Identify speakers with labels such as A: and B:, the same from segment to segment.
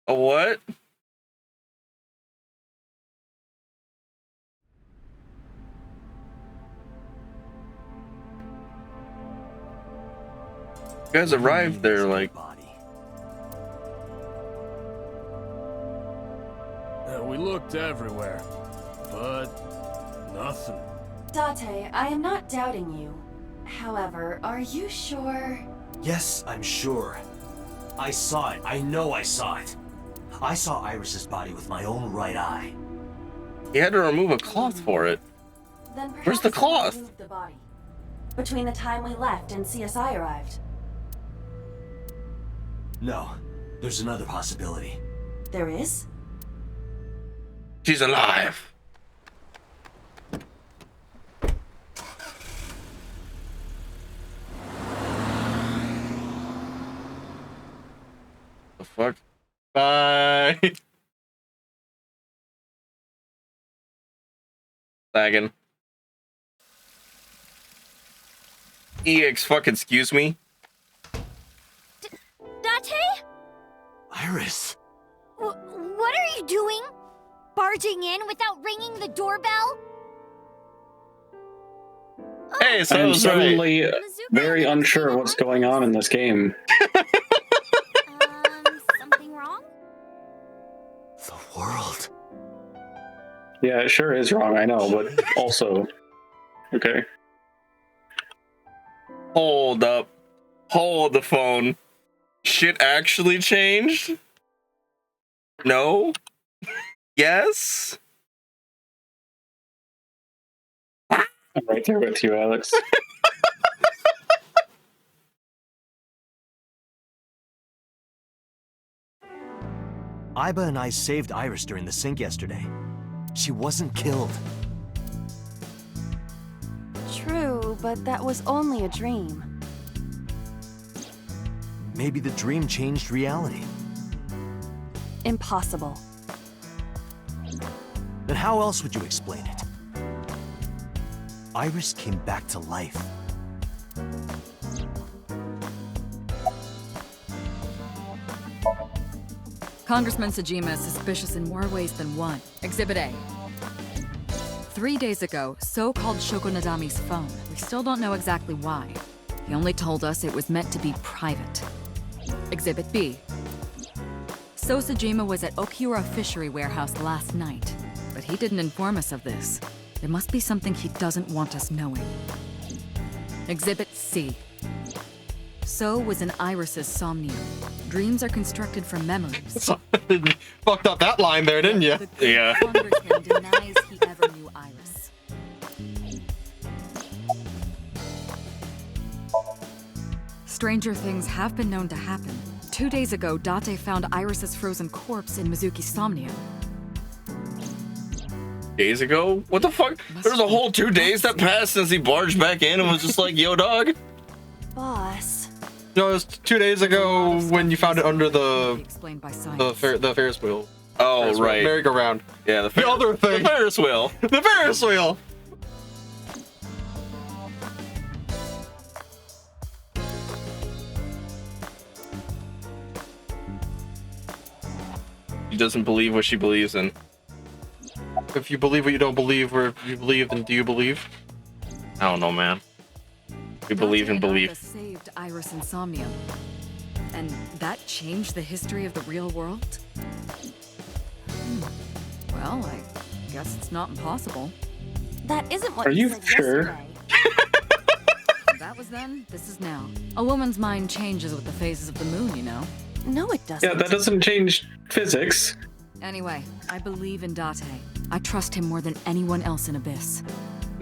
A: A what? You guys arrived there like...
B: We looked everywhere, but nothing.
C: Date, I am not doubting you. However, are you sure?
D: Yes, I'm sure. I saw it. I know I saw it. I saw Iris's body with my own right eye.
A: He had to remove a cloth for it.
C: Then
A: Where's the cloth?
C: you removed the body. Between the time we left and CSI arrived.
D: No, there's another possibility.
C: There is?
A: She's alive. The fuck? Bye. Lagging. EX fucking excuse me.
E: Date?
D: Iris!
E: What are you doing? Barging in without ringing the doorbell?
A: Hey, so
F: I'm
A: was
F: suddenly
A: right.
F: very unsure of what's going on in this game.
E: Something wrong?
D: The world.
F: Yeah, it sure is wrong, I know, but also... Okay.
A: Hold up. Hold the phone. Shit actually changed? No? Yes?
F: I'm right there with you, Alex.
D: Iba and I saved Iris during the sink yesterday. She wasn't killed.
C: True, but that was only a dream.
D: Maybe the dream changed reality.
C: Impossible.
D: Then how else would you explain it? Iris came back to life.
G: Congressman Sajima is suspicious in more ways than one. Exhibit A. 3 days ago, So called Shoko Nadami's phone. We still don't know exactly why. He only told us it was meant to be private. Exhibit B. So Sajima was at Okiura Fishery Warehouse last night, but he didn't inform us of this. There must be something he doesn't want us knowing. Exhibit C. So was in Iris's Somnium. Dreams are constructed from memories.
H: Fucked up that line there, didn't you?
G: The good
A: Yeah.
G: congressman denies he ever knew Iris. Stranger things have been known to happen. 2 days ago, Date found Iris's frozen corpse in Mizuki's Somnium.
A: Days ago? What the fuck? There was a whole 2 days that passed since he barged back in and was just like, yo, dog.
C: Boss.
H: No, it was 2 days ago when you found it under the
G: Explained by science.
H: the Ferris wheel.
A: Oh,
H: Ferris wheel,
A: right.
H: merry-go-round.
A: Yeah,
H: The other thing.
A: The Ferris wheel.
H: The Ferris wheel.
A: She doesn't believe what she believes in.
H: If you believe what you don't believe, or if you believe, then do you believe?
A: I don't know, man. We believe in
G: Date and Alpha
A: belief.
G: saved Iris in Somnium. And that changed the history of the real world? Well, I guess it's not impossible.
C: That isn't what
F: Are you
C: said
F: sure?
C: yesterday.
G: That was then, this is now. A woman's mind changes with the phases of the moon, you know?
C: No, it doesn't.
F: Yeah, that doesn't change physics.
G: Anyway, I believe in Date. I trust him more than anyone else in Abyss.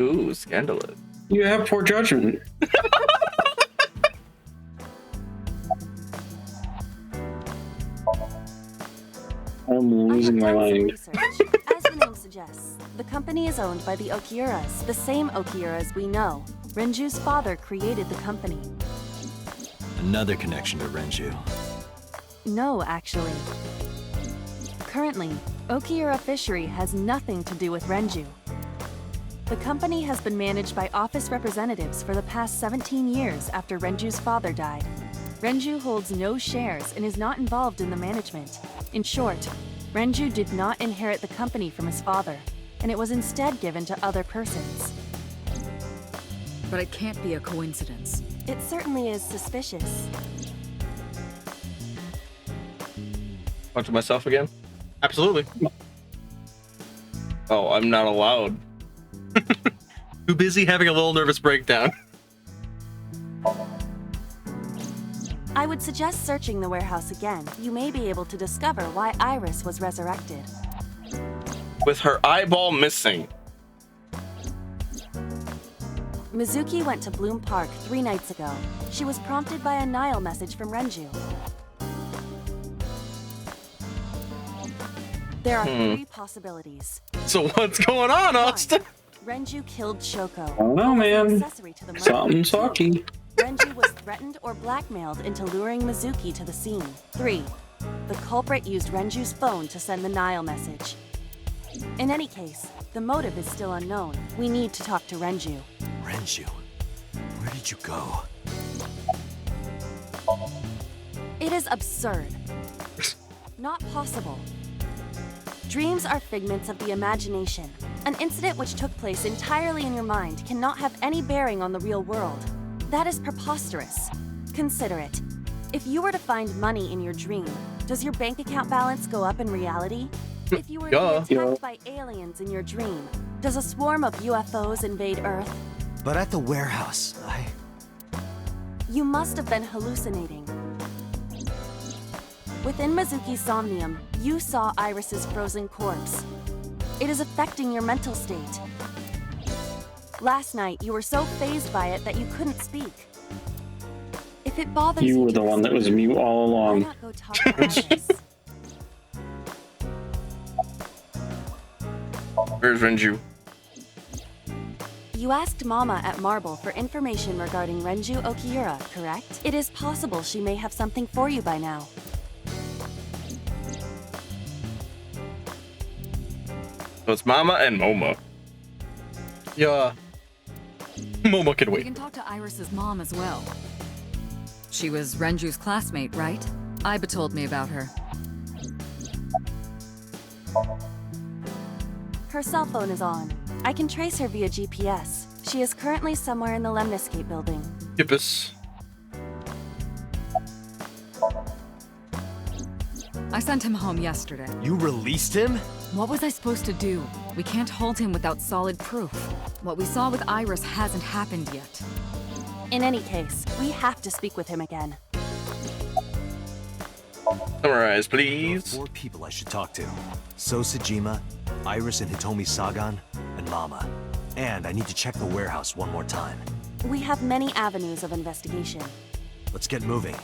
A: Ooh, scandalous.
F: You have poor judgment. I'm losing my
C: I have done some
F: mind.
C: research. As the name suggests, the company is owned by the Okiuras, the same Okiuras we know. Renju's father created the company.
D: Another connection to Renju.
C: No, actually. Currently, Okiura Fishery has nothing to do with Renju. The company has been managed by office representatives for the past 17 years after Renju's father died. Renju holds no shares and is not involved in the management. In short, Renju did not inherit the company from his father, and it was instead given to other persons.
G: But it can't be a coincidence.
C: It certainly is suspicious.
A: Talk to myself again?
H: Absolutely.
A: Oh, I'm not allowed.
H: Too busy having a little nervous breakdown.
C: I would suggest searching the warehouse again. You may be able to discover why Iris was resurrected.
A: With her eyeball missing.
C: Mizuki went to Bloom Park 3 nights ago. She was prompted by a Nile message from Renju. There are 3 possibilities.
H: So what's going on, Austin?
C: 1. Renju killed Shoko.
F: I don't know, man.
C: Accessory to the murder.
F: Something's
C: 2.
F: sucky.
C: Renju was threatened or blackmailed into luring Mizuki to the scene. 3. The culprit used Renju's phone to send the Nile message. In any case, the motive is still unknown. We need to talk to Renju.
D: Renju, where did you go?
C: It is absurd. Not possible. Dreams are figments of the imagination. An incident which took place entirely in your mind cannot have any bearing on the real world. That is preposterous. Consider it. If you were to find money in your dream, does your bank account balance go up in reality? If you were to be attacked by aliens in your dream, does a swarm of UFOs invade Earth?
D: But at the warehouse,
C: You must have been hallucinating. Within Mizuki's Somnium, you saw Iris's frozen corpse. It is affecting your mental state. Last night, you were so fazed by it that you couldn't speak. If it bothers you,
F: You were the one that was mute all
C: why
F: along.
C: not go talk to Iris?
A: Where's Renju?
C: You asked Mama at Marble for information regarding Renju Okiura, correct? It is possible she may have something for you by now.
A: So it's Mama and Moma.
H: Yeah. Momo can
G: We
H: wait.
G: can talk to Iris's mom as well. She was Renju's classmate, right? Iba told me about her.
C: Her cell phone is on. I can trace her via GPS. She is currently somewhere in the Lemniscate building.
H: Yippus.
G: I sent him home yesterday.
D: you released him?
G: What was I supposed to do? We can't hold him without solid proof. What we saw with Iris hasn't happened yet.
C: In any case, we have to speak with him again.
A: Summarize, please.
D: 4 people I should talk to. So Sejima, Iris and Hitomi Sagan, and Mama. And I need to check the warehouse one more time.
C: We have many avenues of investigation.
D: Let's get moving.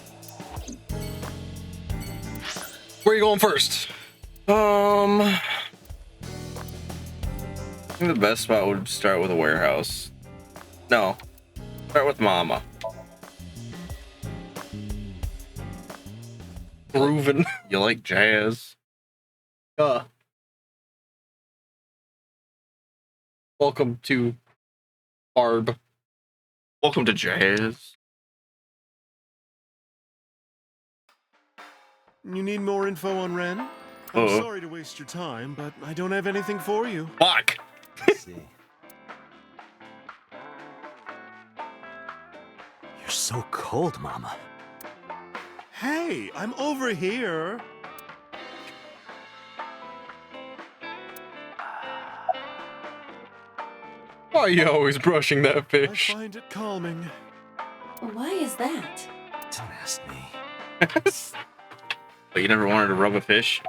H: Where are you going first?
A: I think the best spot would start with a warehouse. No. Start with Mama.
H: Groovin'.
A: You like jazz?
H: Welcome to Barb.
A: Welcome to jazz.
B: You need more info on Ren? I'm sorry to waste your time, but I don't have anything for you.
A: Fuck!
D: Let's see. You're so cold, Mama.
B: Hey, I'm over here.
H: Why are you always brushing that
B: I
H: fish?
B: find it calming.
C: Why is that?
D: Don't ask me.
A: But you never wanted to rub a fish?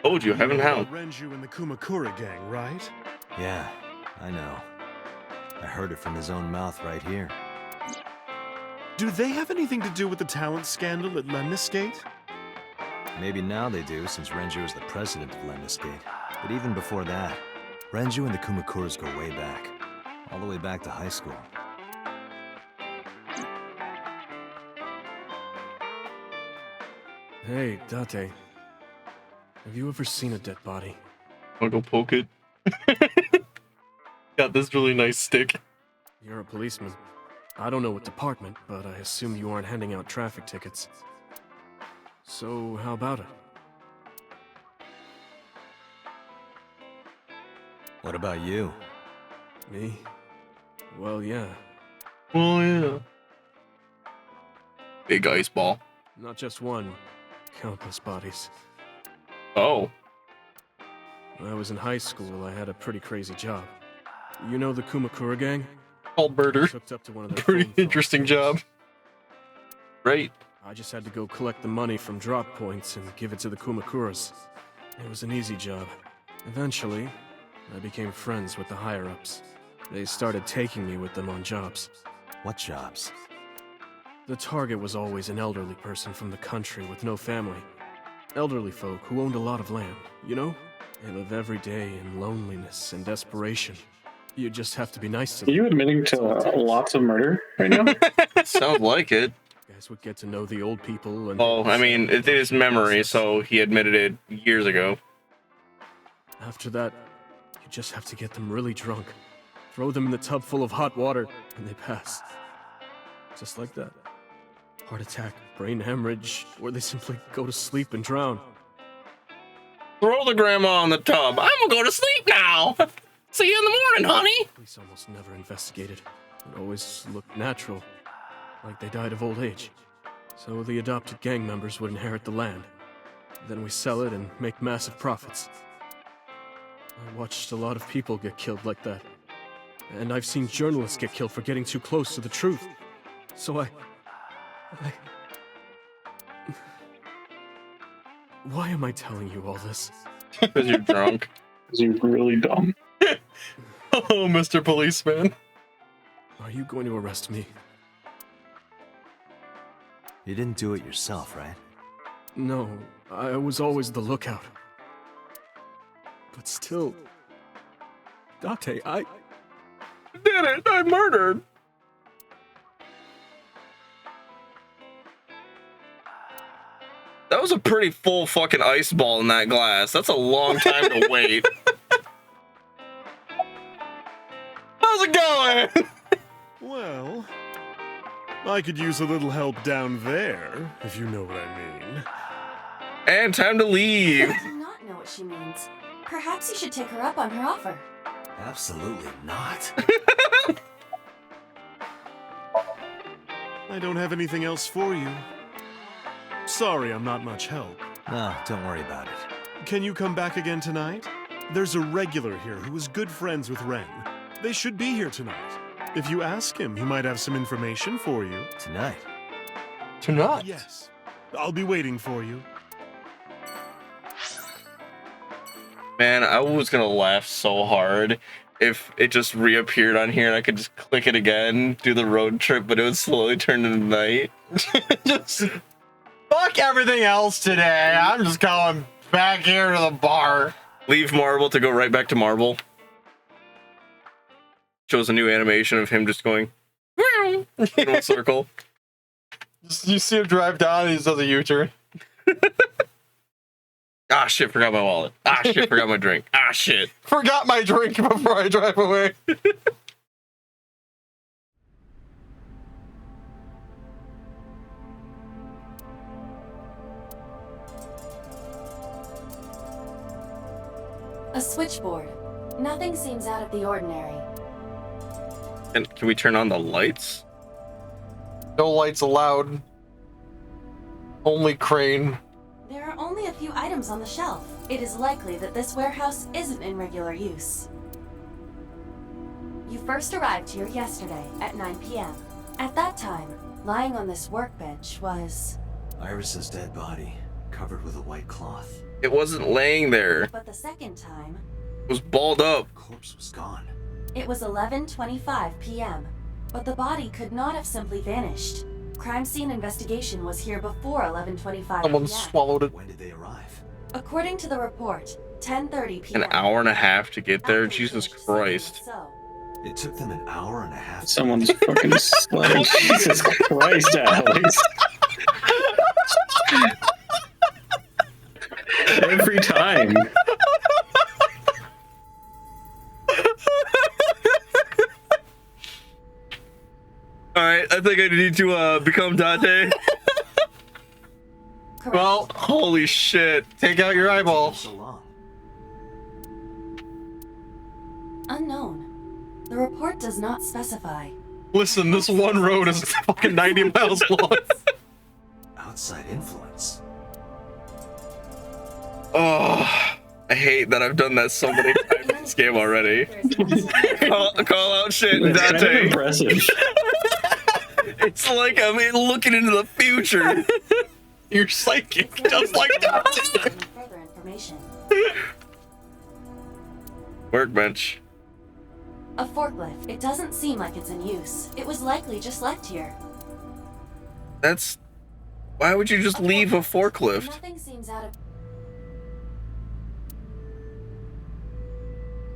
A: Told you, heaven hound.
B: Renju and the Kumakura gang, right?
D: Yeah, I know. I heard it from his own mouth right here.
B: Do they have anything to do with the talent scandal at Lemniscate?
D: Maybe now they do, since Renju is the president of Lemniscate. But even before that, Renju and the Kumakuras go way back. All the way back to high school.
B: Hey, Date. Have you ever seen a dead body?
A: Wanna go poke it?
H: Got this really nice stick.
B: You're a policeman. I don't know what department, but I assume you aren't handing out traffic tickets. So, how about it?
D: What about you?
B: Me? Well, yeah.
H: Oh yeah. Big ice ball.
B: Not just one. Countless bodies.
A: Oh.
B: When I was in high school, I had a pretty crazy job. You know the Kumakura gang?
H: Called murder.
B: Hooked up to one of their
H: Pretty
B: phone
H: interesting
B: phones.
H: job.
A: Right.
B: I just had to go collect the money from drop points and give it to the Kumakuras. It was an easy job. Eventually, I became friends with the higher-ups. They started taking me with them on jobs.
D: What jobs?
B: The target was always an elderly person from the country with no family. Elderly folk who owned a lot of land, you know? They live every day in loneliness and desperation. You just have to be nice to
F: Are
B: them.
F: you admitting to lots of murder right now?
A: Sounds like it.
B: You guys would get to know the old people and...
A: Oh, I mean, it is memory, so he admitted it years ago.
B: After that, you just have to get them really drunk. Throw them in the tub full of hot water, and they pass. Just like that. Heart attack, brain hemorrhage, or they simply go to sleep and drown.
A: Throw the grandma in the tub. I'm gonna go to sleep now. See you in the morning, honey.
B: Police almost never investigated. It always looked natural, like they died of old age. So the adopted gang members would inherit the land. Then we sell it and make massive profits. I watched a lot of people get killed like that. And I've seen journalists get killed for getting too close to the truth. So I... Why am I telling you all this?
A: Because you're drunk.
F: Because you're really dumb.
H: Oh, Mr. Policeman.
B: Are you going to arrest me?
D: You didn't do it yourself, right?
B: No, I was always the lookout. But still... Date, I...
A: Did it! I murdered! That was a pretty full fucking ice ball in that glass. That's a long time to wait. How's it going?
B: Well... I could use a little help down there, if you know what I mean.
A: And time to leave.
C: I do not know what she means. Perhaps you should take her up on her offer.
D: Absolutely not.
B: I don't have anything else for you. Sorry, I'm not much help.
D: No, don't worry about it.
B: Can you come back again tonight? There's a regular here who is good friends with Ren. They should be here tonight. If you ask him, he might have some information for you.
D: Tonight?
H: Tonight?
B: Yes. I'll be waiting for you.
A: Man, I was gonna laugh so hard if it just reappeared on here and I could just click it again, do the road trip, but it would slowly turn into night.
H: Just fuck everything else today. I'm just going back here to the bar.
A: Leave Marble to go right back to Marble. Shows a new animation of him just going in a circle.
H: You see him drive down and he does a U-turn.
A: Ah, shit, forgot my wallet. Ah, shit, forgot my drink. Ah, shit.
H: Forgot my drink before I drive away.
C: A switchboard. Nothing seems out of the ordinary.
A: And can we turn on the lights?
H: No lights allowed. Only crane.
C: There are only a few items on the shelf. It is likely that this warehouse isn't in regular use. You first arrived here yesterday at 9 p.m. At that time, lying on this workbench was...
D: Iris's dead body, covered with a white cloth.
A: It wasn't laying there.
C: But the second time,
A: It was balled up.
D: The corpse was gone.
C: it was 11:25 p.m. But the body could not have simply vanished. Crime scene investigation was here before 11:25
H: Someone
C: p.m.
H: swallowed it.
D: When did they arrive?
C: According to the report, 10:30 p.m.
A: An hour and a half to get there?
C: After
A: Jesus
C: finished
A: Christ.
C: saying so.
D: It took them an hour and a half.
F: Someone's fucking sled. Jesus Christ, Alex. Every time.
A: Alright, I think I need to become Date.
C: Correct.
H: Well,
A: Holy shit.
H: take out your eyeball.
D: So long.
C: Unknown. The report does not specify.
H: Listen, this one road is fucking 90 miles long.
D: Outside influence.
A: Oh, I hate that I've done that so many times in this game already. Call out shit,
F: It's kind of
A: Date.
F: impressive.
A: It's like I'm looking into the future.
H: You're psychic, just like that.
C: Further information.
A: Workbench.
C: A forklift. It doesn't seem like it's in use. It was likely just left here.
A: That's... Why would you just leave a forklift?
C: Nothing seems out of...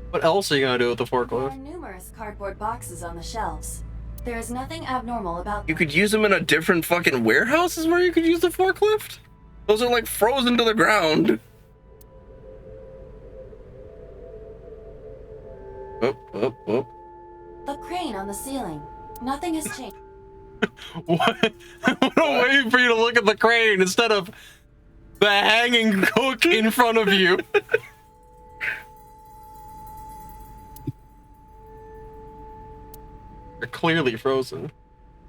H: What else are you gonna do with the
C: There are
H: forklift?
C: numerous cardboard boxes on the shelves. There is nothing abnormal about
A: You
C: them.
A: could use them in a different fucking warehouses where you could use the forklift? Those are like frozen to the ground. Oh.
C: The crane on the ceiling. Nothing has changed.
H: What? I'm waiting for you to look at the crane instead of the hanging cook in front of you. They're clearly frozen.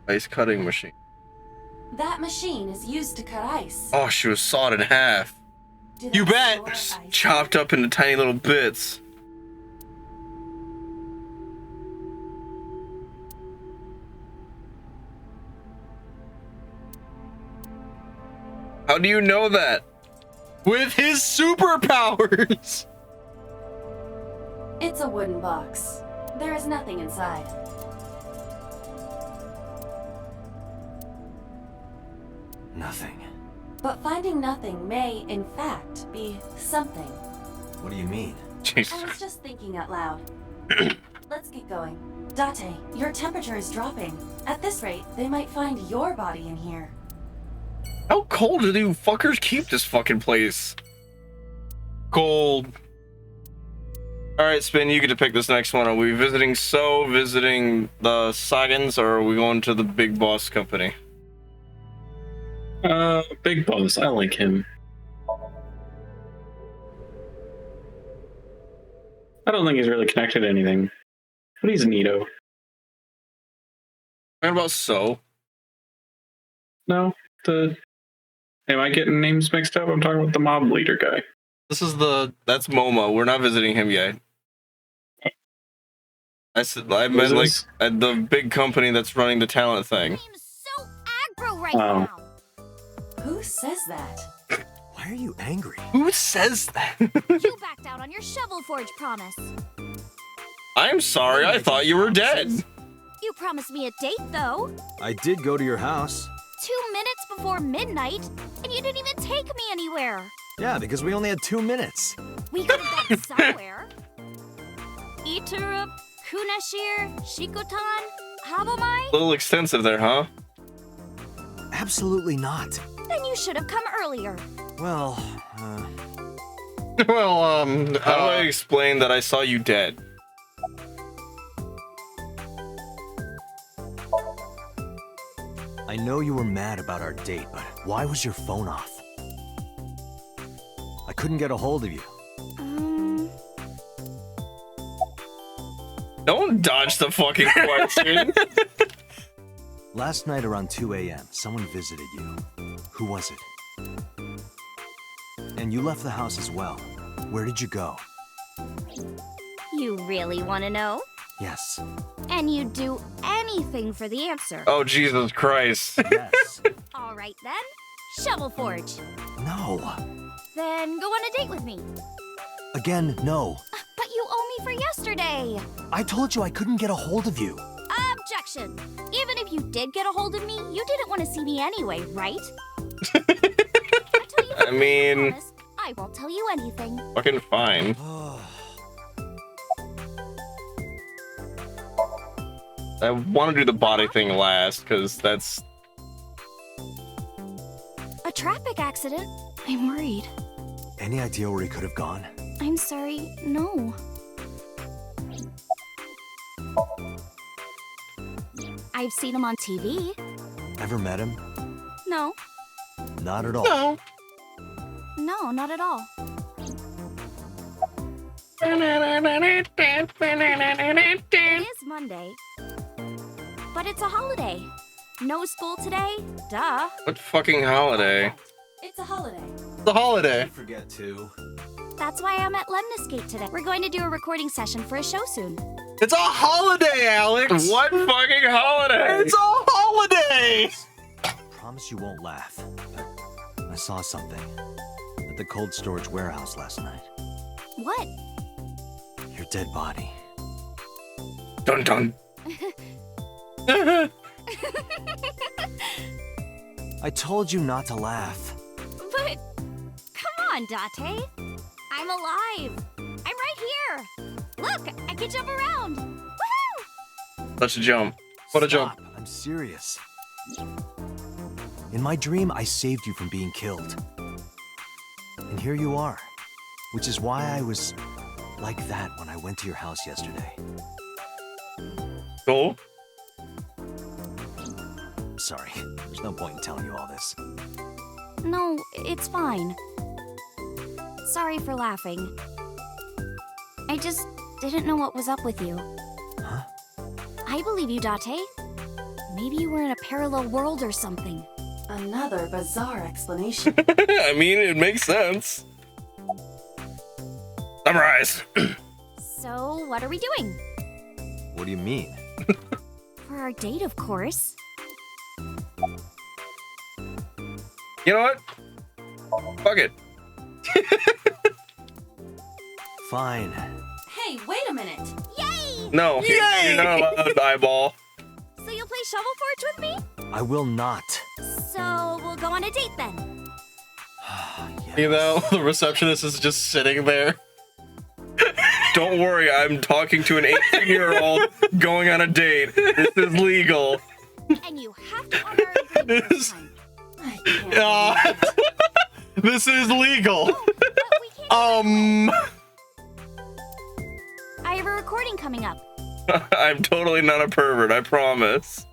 A: Ice cutting machine.
C: That machine is used to cut ice.
A: Oh, she was sawed in half.
C: Do they
H: You bet.
C: store
A: Just
C: ice?
A: chopped up into tiny little bits. How do you know that?
H: With his superpowers!
C: It's a wooden box. There is nothing inside.
D: Nothing.
C: But finding nothing may, in fact, be something.
D: What do you mean?
A: Jesus.
C: I was just thinking out loud. Let's get going. Date, your temperature is dropping. At this rate, they might find your body in here.
A: How cold do you fuckers keep this fucking place?
H: Cold.
A: Alright, Spin, you get to pick this next one. Are we visiting visiting the Sagans, or are we going to the big boss company?
F: Big boss. I like him. I don't think he's really connected to anything, but he's neato.
A: What about So?
F: No, am I getting names mixed up? I'm talking about the mob leader guy.
H: This is the...
A: That's Momo. We're not visiting him yet. I meant like
F: this?
A: at the big company that's running the talent thing.
E: Seems so aggro right
F: Oh.
E: now.
C: Who says that?
D: Why are you angry?
A: Who says that?
E: You backed out on your Shovel Forge promise.
A: I'm sorry, I thought you were dead.
E: You promised me a date, though.
D: I did go to your house.
E: 2 minutes before midnight, and you didn't even take me anywhere.
D: Yeah, because we only had 2 minutes.
E: We could have gone somewhere. Iturup, Kunashir, Shikotan, Habomai?
A: A little extensive there, huh?
D: Absolutely not.
E: Then you should have come earlier.
D: Well,
H: Well,
A: How do I explain that I saw you dead?
D: I know you were mad about our date, but why was your phone off? I couldn't get a hold of you.
A: Don't dodge the fucking question.
D: Last night around 2 a.m., someone visited you. Who was it? And you left the house as well. Where did you go?
E: You really want to know?
D: Yes.
E: And you'd do anything for the answer.
A: Oh, Jesus Christ.
D: Yes.
E: All right, then. Shovel Forge.
D: No.
E: Then go on a date with me.
D: Again, no.
E: But you owe me for yesterday.
D: I told you I couldn't get a hold of you.
E: Objection. Even if you did get a hold of me, you didn't want to see me anyway, right?
A: I mean,
E: I won't tell you anything.
A: fucking fine. I want to do the body thing last, because that's...
E: A traffic accident? I'm worried.
D: Any idea where he could have gone?
E: I'm sorry, no. I I've seen him on TV.
D: Ever met him?
E: No.
D: Not at all.
H: No.
E: No, not at all. It is Monday. But it's a holiday. No school today? Duh.
A: What fucking holiday?
C: It's a holiday.
H: The holiday.
D: I forget too.
E: That's why I'm at Lemniscate today. We're going to do a recording session for a show soon.
H: It's a holiday, Alex.
A: What fucking holiday?
H: It's a holiday.
D: Promise you won't laugh. I saw something at the cold storage warehouse last night.
E: What?
D: Your dead body.
A: Dun dun.
D: I told you not to laugh.
E: But come on, Date. I'm alive. I'm right here. Look, I can jump around. Woohoo!
A: Let's jump.
H: What a jump.
D: Stop, I'm serious. In my dream, I saved you from being killed. And here you are. Which is why I was like that when I went to your house yesterday.
A: Cool.
D: Sorry, there's no point in telling you all this.
E: No, it's fine. Sorry for laughing. I just didn't know what was up with you.
D: Huh?
E: I believe you, Date. Maybe you were in a parallel world or something.
C: Another bizarre explanation.
A: I mean, it makes sense. Summarize.
E: So, what are we doing?
D: What do you mean?
E: For our date, of course.
A: You know what? Fuck it.
D: Fine.
C: Hey, wait a minute.
E: Yay!
A: No,
H: Yay!
A: you're not allowed to eyeball.
E: So you'll play Shovel Forge with me?
D: I will not.
E: So, we'll go on a date then.
D: Yes.
H: You know, the receptionist is just sitting there.
A: Don't worry, I'm talking to an 18-year-old going on a date. This is legal.
E: And you have to honor our agreement
H: This-
E: this time.
C: I can't.
H: This is legal.
E: But we can't. I have a recording coming up.
A: I'm totally not a pervert, I promise.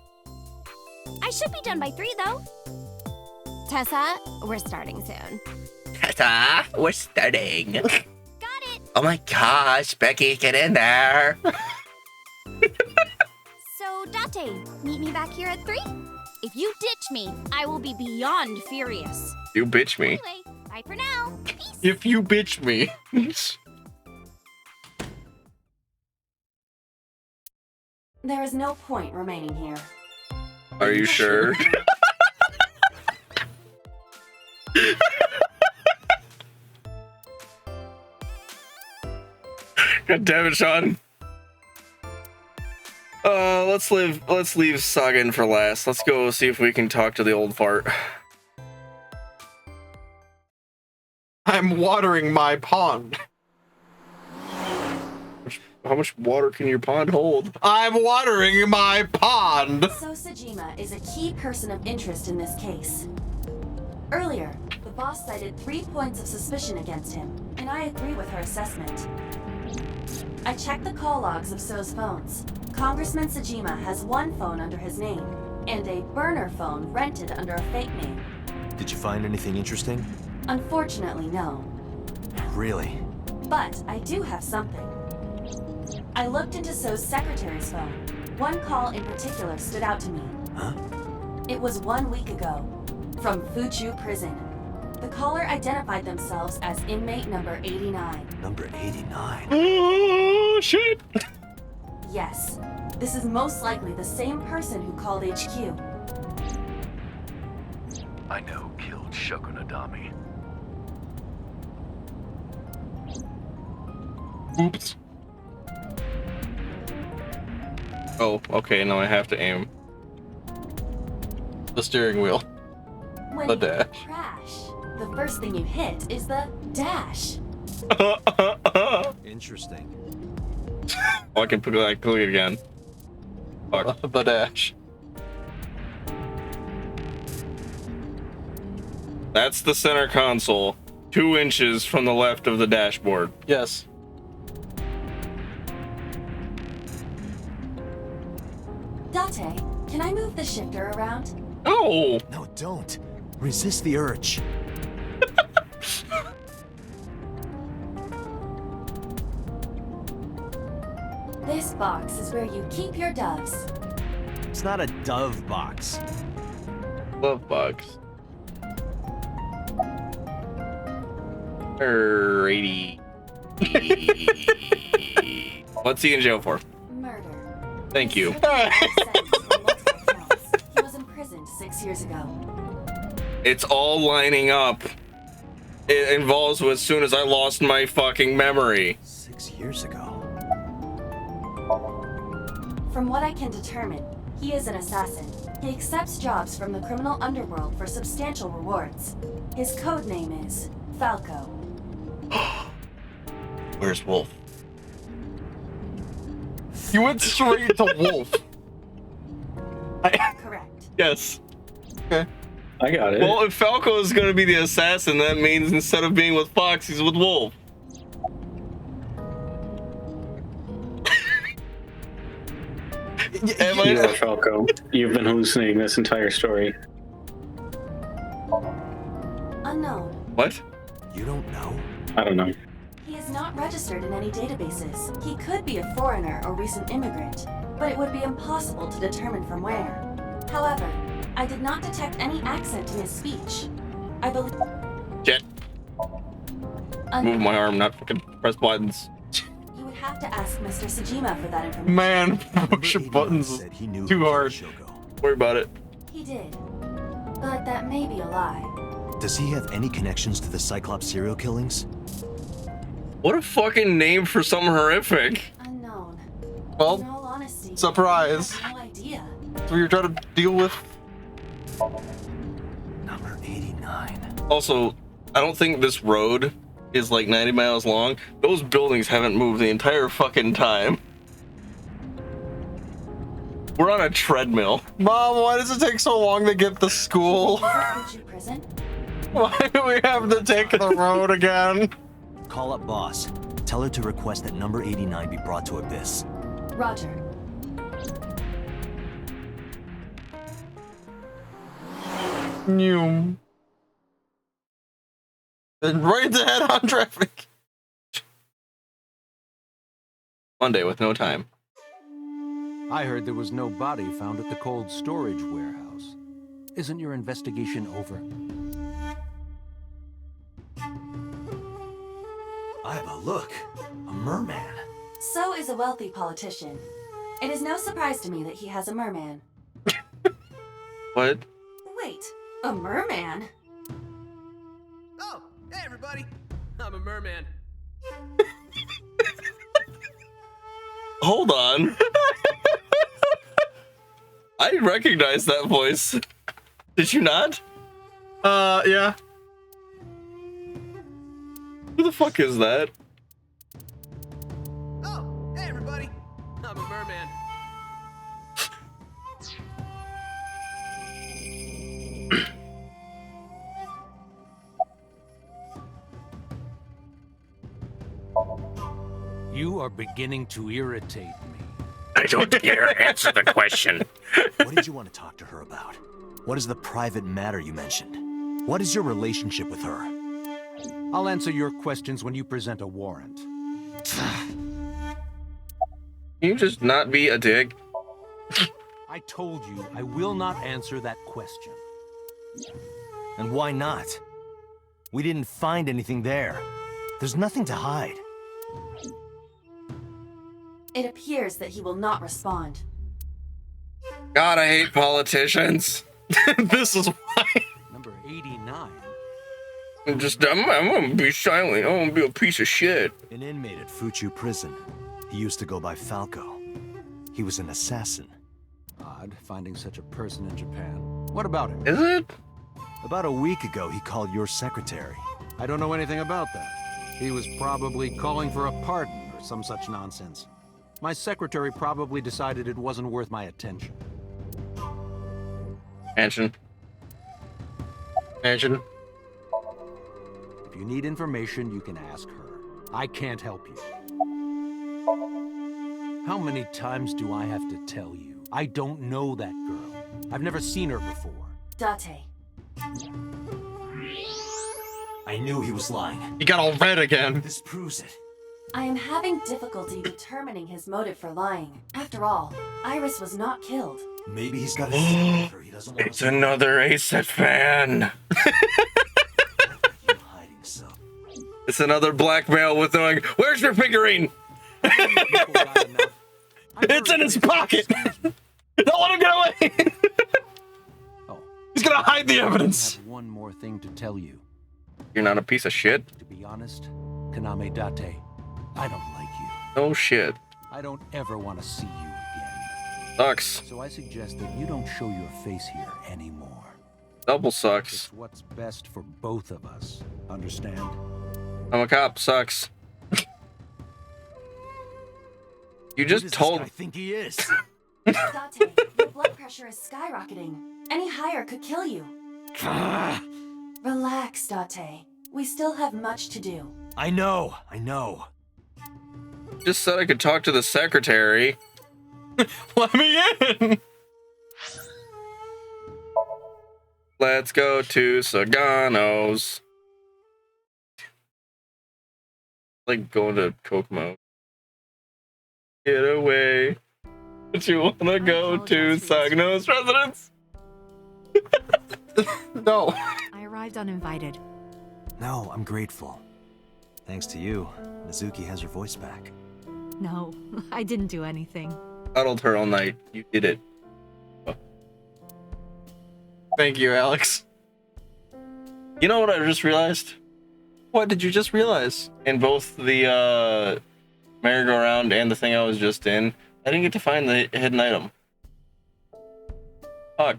E: I should be done by 3, though. Tessa, we're starting soon.
A: Ta-ta, we're starting.
E: Got it.
A: Oh my gosh, Becky, get in there.
E: So, Date, meet me back here at 3? If you ditch me, I will be beyond furious.
A: You bitch me.
E: Anyway, bye for now. Peace.
H: If you bitch me.
C: There is no point remaining here.
A: Are you sure? God damn it, Sean. Let's leave Sagan for last. Let's go see if we can talk to the old fart.
H: I'm watering my pond.
A: How much water can your pond hold?
H: I'm watering my pond.
C: So Sajima is a key person of interest in this case. Earlier, the boss cited 3 points of suspicion against him, and I agree with her assessment. I checked the call logs of So's phones. Congressman Sajima has 1 phone under his name, and a burner phone rented under a fake name.
D: Did you find anything interesting?
C: Unfortunately, no.
D: Really?
C: But I do have something. I looked into So's secretary's phone. 1 call in particular stood out to me.
D: Huh?
C: It was 1 week ago, from Fuchu Prison. The caller identified themselves as inmate number 89.
D: Number 89.
A: Oh, shit.
C: Yes, this is most likely the same person who called HQ.
I: I know who killed Shogunadami.
H: Oops.
A: Oh, okay, now I have to aim.
H: The steering wheel.
C: When
H: The
C: you
H: dash.
C: crash, the first thing you hit is the dash.
D: Interesting.
A: Oh, I can put it click it again. Fuck.
H: The dash.
A: That's the center console, 2 inches from the left of the dashboard.
H: Yes.
C: Date, can Can I move the shifter around?
A: Oh!
D: No, don't. Resist the urge.
C: This box is where you keep your doves.
D: It's not a dove box.
A: Love box. Alrighty. What's he in jail for?
C: Murder.
A: Thank you.
C: He's sentenced for multiple counts. He was imprisoned 6 years ago.
A: It's all lining up. It involves as soon as I lost my fucking memory.
D: 6 years ago.
C: From what I can determine, he is an assassin. He accepts jobs from the criminal underworld for substantial rewards. His code name is Falco.
A: Where's Wolf?
H: You went straight to Wolf.
C: Correct.
A: Yes.
F: I got it.
A: Well, if Falco is going to be the assassin, that means instead of being with Fox, he's with Wolf. Am
F: You
A: I?
F: are Falco. You've been hallucinating this entire story.
C: Unknown.
A: What?
D: You don't know?
F: I don't know.
C: He is not registered in any databases. He could be a foreigner or recent immigrant, but it would be impossible to determine from where. However, I did not detect any accent in his speech. I believe.
A: Jet. Move my arm, not fucking press buttons.
C: You would have to ask Mr. Sajima for that information.
H: Man,
D: Number
H: push your
D: 89
H: buttons
D: said he knew
H: too
D: who killed
H: hard.
D: Shoko.
A: Worry about it.
C: He did. But that may be a lie.
D: Does he have any connections to the Cyclops serial killings?
A: What a fucking name for something horrific.
C: Unknown. In
H: Well,
C: all honesty,
H: surprise.
C: I have no idea.
H: that's what you're trying to deal with.
D: Number 89.
A: Also, I don't think this road is like 90 miles long. Those buildings haven't moved the entire fucking time. We're on a treadmill.
H: Mom, why does it take so long to get to school?
C: Is it Fuji prison?
H: Why do we have to take the road again?
D: Call up boss. Tell her to request that number 89 be brought to Abyss.
C: Roger.
H: New. And right to head on traffic.
A: Monday with no time.
J: I heard there was no body found at the cold storage warehouse. Isn't your investigation over?
D: I have a look. A merman.
C: So is a wealthy politician. It is no surprise to me that he has a merman.
A: What?
C: Wait, a merman?
K: Oh, hey everybody. I'm a merman.
A: Hold on. I recognize that voice. Did you not?
H: Yeah.
A: Who the fuck is that?
K: Oh, hey everybody. I'm a merman.
J: You are beginning to irritate me.
A: I don't dare answer the question.
D: What did you want to talk to her about? What is the private matter you mentioned? What is your relationship with her?
J: I'll answer your questions when you present a warrant.
A: Can you just not be a dick?
J: I told you I will not answer that question.
D: And why not? We didn't find anything there. There's nothing to hide.
C: It appears that he will not respond.
A: God, I hate politicians.
H: This is why.
J: Number 89.
A: I'm gonna be silent. I'm gonna be a piece of shit.
D: An inmate at Fuchu prison. He used to go by Falco. He was an assassin.
J: Odd finding such a person in Japan. What about him?
A: Is it?
D: About a week ago, he called your secretary.
J: I don't know anything about that. He was probably calling for a pardon or some such nonsense. My secretary probably decided it wasn't worth my attention.
A: Mansion.
H: Mansion.
J: If you need information, you can ask her. I can't help you. How many times do I have to tell you? I don't know that girl. I've never seen her before.
C: Date.
L: I knew he was lying.
H: He got all red again.
L: This proves it.
C: I am having difficulty determining his motive for lying. After all, Iris was not killed.
L: Maybe he's got a thing with her he doesn't want
A: It's another ASET fan.
L: hiding so.
A: It's another blackmail with knowing, where's your figurine? It's in his pocket. Don't let him get away.
J: Oh,
H: he's gonna hide the
J: I
H: evidence.
J: have one more thing to tell you.
A: You're not a piece of shit.
J: To be honest, Kaname Date, I don't like you.
A: No shit.
J: I don't ever want to see you again.
A: Sucks.
J: So I suggest that you don't show your face here anymore.
A: Double sucks.
J: It's what's best for both of us. Understand?
A: I'm a cop. Sucks. You just told.
L: I think he is.
C: Date, your blood pressure is skyrocketing. Any higher could kill you. Relax, Date. We still have much to do.
L: I know.
A: Just said I could talk to the secretary.
H: Let me in.
A: Let's go to Sagano's. Like going to Kokomo. Get away. But you wanna go to Sagano's residence?
H: No.
M: I arrived uninvited.
D: No, I'm grateful. Thanks to you, Mizuki has her voice back.
M: No, I didn't do anything.
A: Cuddled her all night. You did it.
H: Thank you, Alex.
A: You know what I just realized?
H: What did you just realize?
A: In both the merry-go-round and the thing I was just in, I didn't get to find the hidden item. Fuck.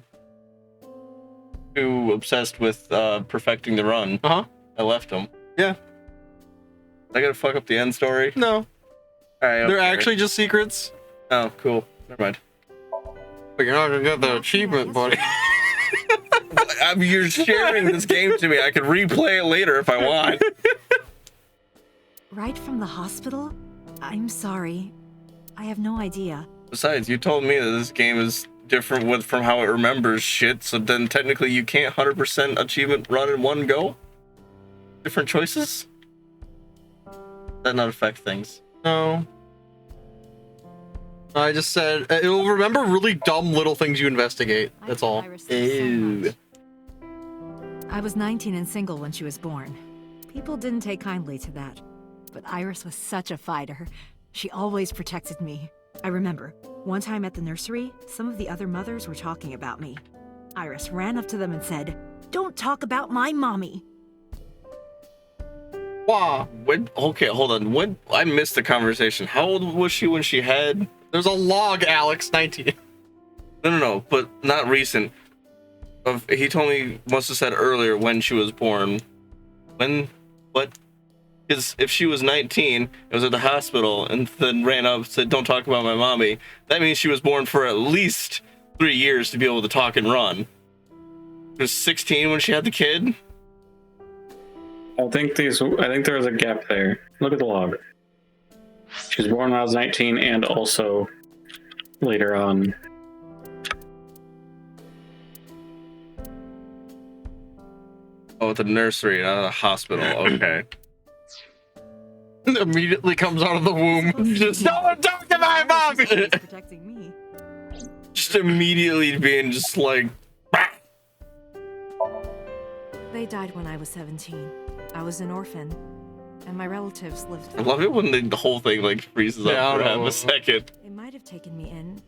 A: Too obsessed with perfecting the run.
H: Uh-huh.
A: I left him.
H: Yeah.
A: I gotta fuck up the end story?
H: No.
A: Alright,
H: They're actually just secrets.
A: Oh, cool. Never mind.
H: But you're not gonna get the achievement, buddy.
A: I mean, you're sharing this game to me. I could replay it later if I want.
M: Right from the hospital? I'm sorry. I have no idea.
A: Besides, you told me that this game is different from how it remembers shit, so then technically you can't 100% achievement run in one go? Different choices? Does that not affect things?
H: No. I just said it will remember really dumb little things you investigate. That's all.
A: Ew.
M: I was 19 and single when she was born. People didn't take kindly to that. But Iris was such a fighter. She always protected me. I remember, one time at the nursery, some of the other mothers were talking about me. Iris ran up to them and said, "Don't talk about my mommy."
H: Wow.
A: When? Okay, hold on. When? I missed the conversation. How old was she when she had?
H: There's a log, Alex. 19.
A: No, but not recent. He told me, must have said earlier when she was born. When? What? Because if she was 19, it was at the hospital, and then ran up and said, "Don't talk about my mommy," that means she was born for at least 3 years to be able to talk and run. She was 16 when she had the kid.
F: I think there was a gap there. Look at the log. She was born when I was 19 and also later on.
A: Oh, at the nursery, not at the hospital. Okay.
H: Immediately comes out of the womb. Just don't talk to my mommy.
M: Protecting me.
A: Just immediately being just like.
M: They died when I was 17. I was an orphan, and my relatives lived.
A: I love it when the whole thing like freezes up for half a second.
M: They might have taken me in,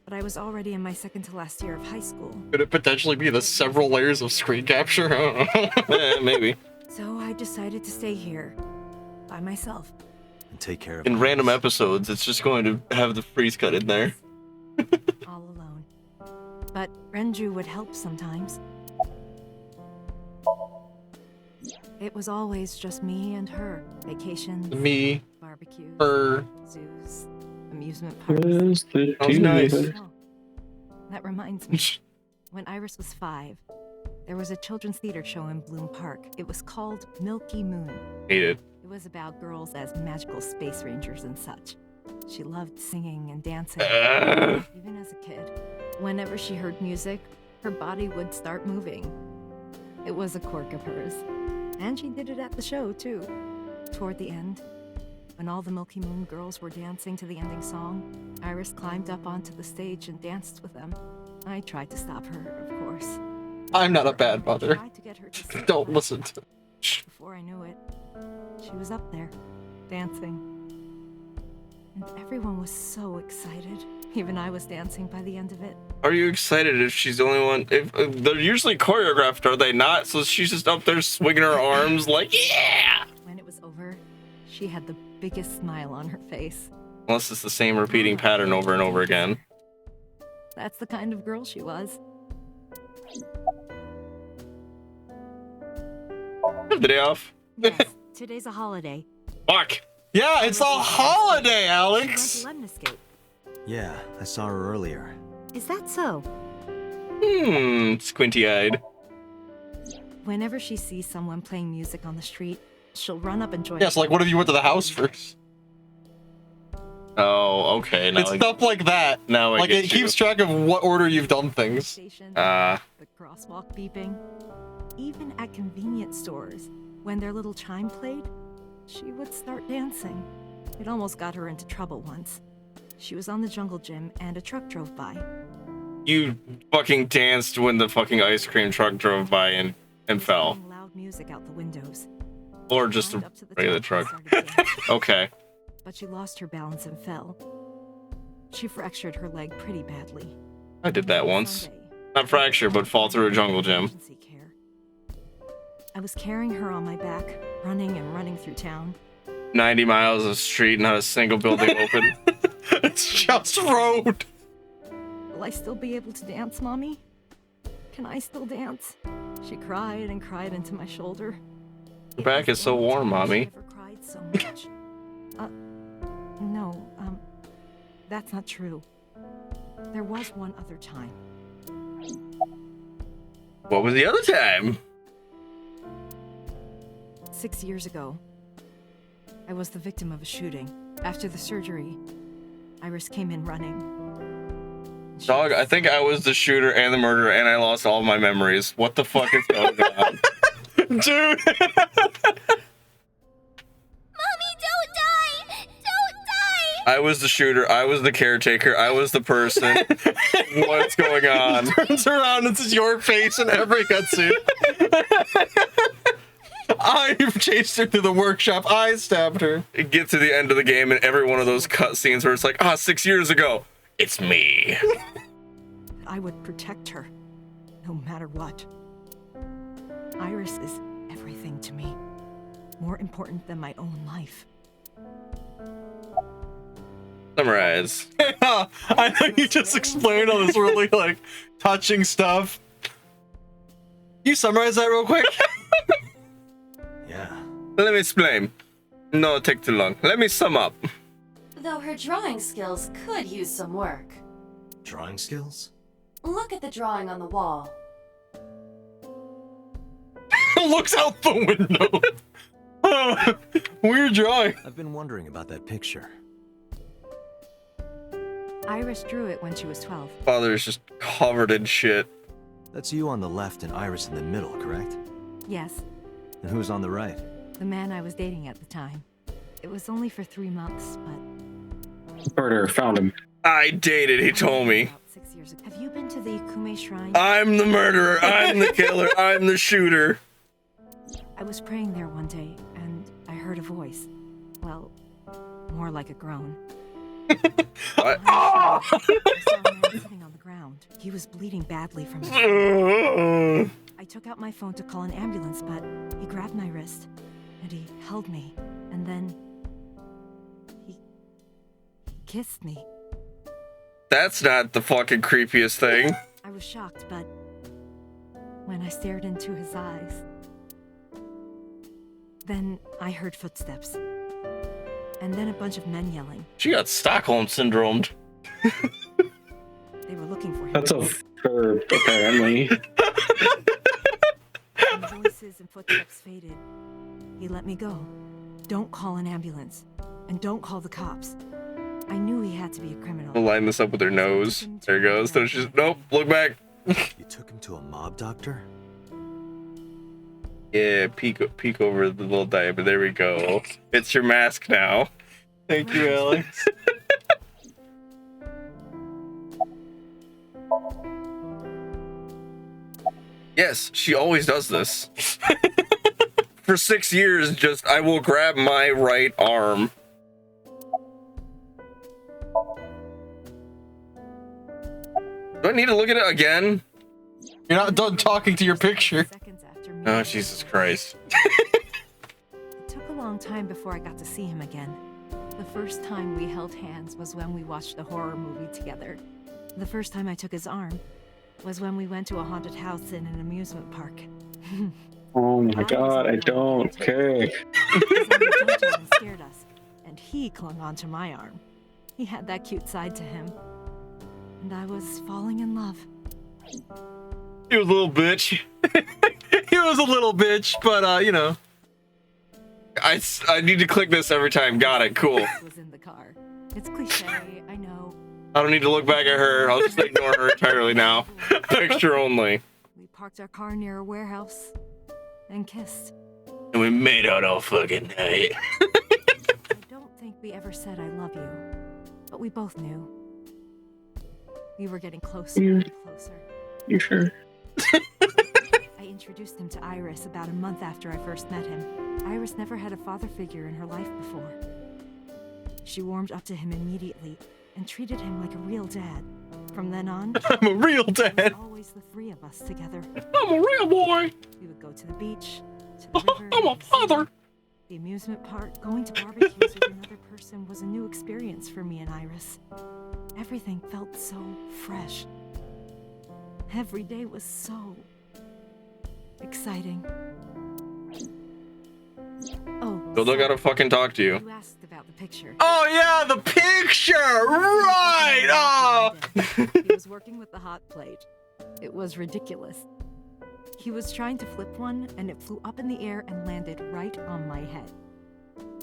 M: but I was already in my second to last year of high school.
H: Could it potentially be the several layers of screen capture? I don't know.
A: Maybe.
M: So I decided to stay here, by myself.
D: And take care of
A: In random episodes, it's just going to have the freeze cut in there.
M: All alone. But Renju would help sometimes. It was always just me and her. Vacations,
H: Me,
M: barbecues,
H: her.
M: zoos, amusement parks.
A: Sounds nice.
M: Oh, that reminds me. When Iris was 5, there was a children's theater show in Bloom Park. It was called Milky Moon.
A: Hate it.
M: It was about girls as magical space rangers and such. She loved singing and dancing, even as a kid. Whenever she heard music, her body would start moving. It was a quirk of hers. And she did it at the show, too. Toward the end, when all the Milky Moon girls were dancing to the ending song, Iris climbed up onto the stage and danced with them. I tried to stop her, of course.
H: I'm not a bad mother.
M: Tried to get her to sit
H: Don't
M: back.
H: listen to.
M: Before I knew it, she was up there, dancing. And everyone was so excited. Even I was dancing by the end of it.
A: Are you excited if she's the only one? If they're usually choreographed, are they not? So she's just up there swinging her arms like, yeah!
M: When it was over, she had the biggest smile on her face.
A: Unless it's the same repeating pattern over and over again.
M: That's the kind of girl she was.
A: Have the day off?
M: Yes, today's a holiday.
A: Fuck!
H: Yeah, it's a holiday,
M: She
H: Alex!
M: went to Lemniscate.
D: Yeah, I saw her earlier.
M: Is that so?
A: Squinty-eyed.
M: Whenever she sees someone playing music on the street, she'll run up and join.
H: Yes, like what if you went to the house first?
A: Oh, okay. Now
H: It's stuff like that.
A: Now I
H: Like
A: get
H: it
A: you.
H: keeps track of what order you've done things.
M: Station,
A: Ah.
M: the crosswalk beeping. Even at convenience stores, when their little chime played, she would start dancing. It almost got her into trouble once. She was on the jungle gym and a truck drove by.
A: You fucking danced when the fucking ice cream truck drove by and fell.
M: Playing loud music out the windows.
A: Or just a
M: Climbed up to the
A: regular
M: top and
A: truck.
M: started dancing.
A: Okay.
M: But she lost her balance and fell. She fractured her leg pretty badly.
A: I did that once.
M: Sunday,
A: Not fracture, but fall through a jungle gym.
M: emergency care. I was carrying her on my back, running and running through town.
A: 90 miles of street, not a single building open.
H: It's just road.
M: Will I still be able to dance, Mommy? Can I still dance? She cried and cried into my shoulder.
A: Your back is so warm, Mommy.
M: Never cried so much. No, that's not true. There was one other time.
A: What was the other time?
M: 6 years ago, I was the victim of a shooting. After the surgery, Iris came in running. She
A: Dog, I think I was the shooter and the murderer, and I lost all my memories. What the fuck is going on?
H: Dude.
E: Mommy, don't die! Don't die!
A: I was the shooter, I was the caretaker, I was the person. What's going on?
H: Turns around and it's your face in every cutscene. I've chased her through the workshop. I stabbed her.
A: Get to the end of the game and every one of those cutscenes where it's like, 6 years ago, it's me.
M: I would protect her, no matter what. Iris is everything to me. More important than my own life.
A: Summarize.
H: Yeah, I know you just explained all this really, like, touching stuff. Can you summarize that real quick?
D: Yeah.
A: Let me explain. No, take too long. Let me sum up.
C: Though her drawing skills could use some work.
D: Drawing skills?
C: Look at the drawing on the wall.
H: Looks out the window. Weird drawing.
D: I've been wondering about that picture.
M: Iris drew it when she was 12.
A: Father is just covered in shit.
D: That's you on the left and Iris in the middle, correct?
M: Yes,
D: And who's on the right?
M: the man I was dating at the time. It was only for 3 months, but
F: Murderer found him.
A: I dated, he told me.
M: about 6 years ago. Have you been to the Kume Shrine?
A: I'm the murderer, I'm the killer, I'm the shooter.
M: I was praying there one day, and I heard a voice. Well, more like a groan.
A: What?
M: I saw a man sitting on the ground. He was bleeding badly from his head. I took out my phone to call an ambulance, but he grabbed my wrist, and he held me, and then he kissed me.
A: That's not the fucking creepiest thing.
M: I was shocked, but when I stared into his eyes, then I heard footsteps. And then a bunch of men yelling.
A: She got Stockholm syndromed.
M: They were looking for him.
F: That's a verb, apparently.
M: When voices and footsteps faded, he let me go. Don't call an ambulance. And don't call the cops. I knew he had to be a criminal.
A: We'll line this up with her nose. There it goes. So she's nope. Look back.
D: You took him to a mob doctor?
A: Yeah, peek over the little diaper. There we go. It's your mask now.
H: Thank you, Alex.
A: Yes, she always does this. For 6 years, just I will grab my right arm. Do I need to look at it again?
H: You're not done talking to your picture.
A: Oh, Jesus Christ.
M: It took a long time before I got to see him again. The first time we held hands was when we watched a horror movie together. The first time I took his arm was when we went to a haunted house in an amusement park.
F: Oh my god, I don't care.
M: And scared us, and he clung onto my arm. He had that cute side to him, and I was falling in love.
A: He was a little bitch.
H: He was a little bitch, but you know.
A: I need to click this every time. Got it. Cool.
M: Was in the car. It's cliche, I know.
A: I don't need to look back at her. I'll just ignore her entirely now. Picture only.
M: We parked our car near a warehouse and kissed.
A: And we made out all fucking night.
M: I don't think we ever said I love you, but we both knew. We were getting closer and closer.
F: You sure?
M: I introduced him to Iris about a month after I first met him. Iris never had a father figure in her life before. She warmed up to him immediately and treated him like a real dad. From then on,
H: I'm a real dad.
M: It was always the three of us together.
H: I'm a real boy.
M: We would go to the beach, to the river,
H: I'm a father.
M: the amusement park. Going to barbecues with another person was a new experience for me and Iris. Everything felt so fresh. Every day was so exciting. Oh,
A: Dildo gotta fucking talk to you.
M: you asked about the picture.
H: Oh yeah, the picture. Right. Oh.
M: He was working with the hot plate. It was ridiculous. He was trying to flip one, and it flew up in the air and landed right on my head.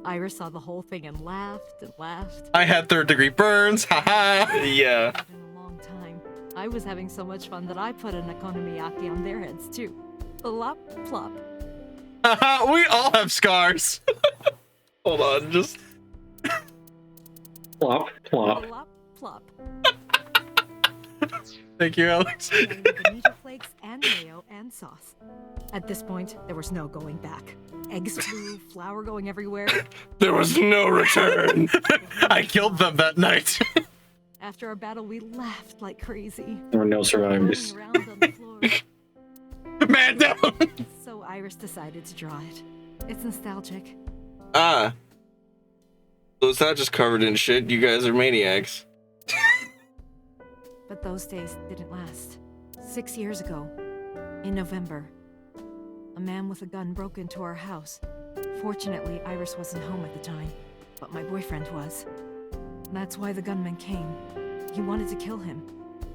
M: Iris saw the whole thing and laughed and laughed.
H: I had third-degree burns. Haha.
A: Yeah.
M: It's been a long time. I was having so much fun that I put an okonomiyaki on their heads too. Plop, plop.
H: Haha. We all have scars.
A: Hold on, just
F: Plop, plop.
M: Plop, plop.
H: Thank you, Alex.
M: With bonito flakes and mayo and sauce. At this point, there was no going back. Eggs flew, flour going everywhere.
A: there was no return.
H: I killed them that night.
M: After our battle, we laughed like crazy.
F: There were no survivors.
M: Rolling around on the floor.
H: Man down.
M: So Iris decided to draw it. It's nostalgic.
A: Ah. So it's not just covered in shit. You guys are maniacs.
M: But those days didn't last. 6 years ago, in November, a man with a gun broke into our house. Fortunately, Iris wasn't home at the time, but my boyfriend was. That's why the gunman came. He wanted to kill him.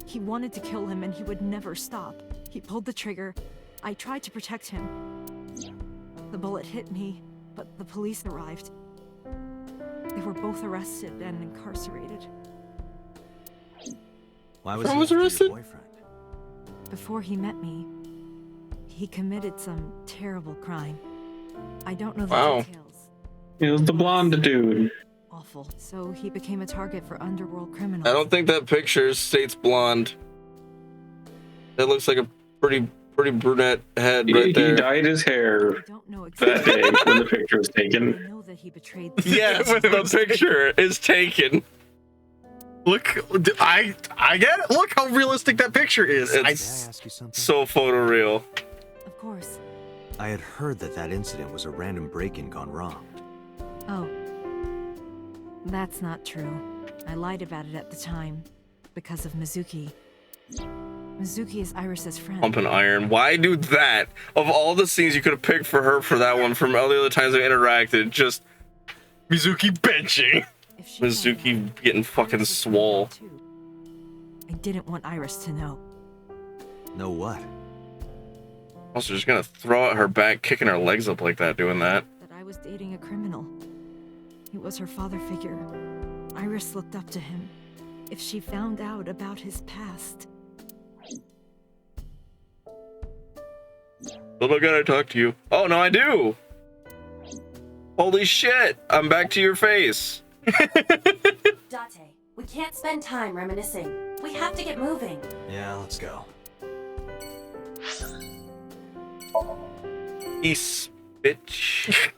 M: He wanted to kill him, and he would never stop. He pulled the trigger. I tried to protect him. The bullet hit me, but the police arrived. They were both arrested and incarcerated.
D: Why was
A: I
D: he
A: was
D: after your
A: arrested?
D: boyfriend?
M: Before he met me, he committed some terrible crime. I don't know the
A: Wow.
M: details.
F: It was the blonde dude.
M: Awful. So he became a target for underworld criminals.
A: I don't think that picture states blonde. That looks like a pretty brunette head
F: He
A: right there.
F: dyed his hair
M: I don't know
F: that
M: exactly.
F: day when the picture was
M: I
F: taken.
M: know that he betrayed.
A: Yes, the picture is taken.
H: Look, I get it. Look how realistic that picture is.
A: It's-
D: May I ask you something?
A: So photoreal.
M: Of course.
D: I had heard that incident was a random break-in gone wrong.
M: Oh. That's not true. I lied about it at the time because of Mizuki. Mizuki is Iris's friend.
A: Pumping iron. Why do that? Of all the scenes you could have picked for her for that one, from all the other times they interacted, just Mizuki benching.
M: If she found
A: Mizuki
M: out,
A: getting fucking
M: Iris would find
A: swole.
M: out too. I didn't want Iris to know.
D: Know what?
A: Also, just gonna throw at her back, kicking her legs up like that, doing that.
M: That I was dating a criminal. He was her father figure. Iris looked up to him. If she found out about his past...
A: Well, I gotta talk to you. Oh, no, I do! Holy shit! I'm back to your face!
C: Date, we can't spend time reminiscing. We have to get moving.
D: Yeah, let's go.
A: Peace, bitch.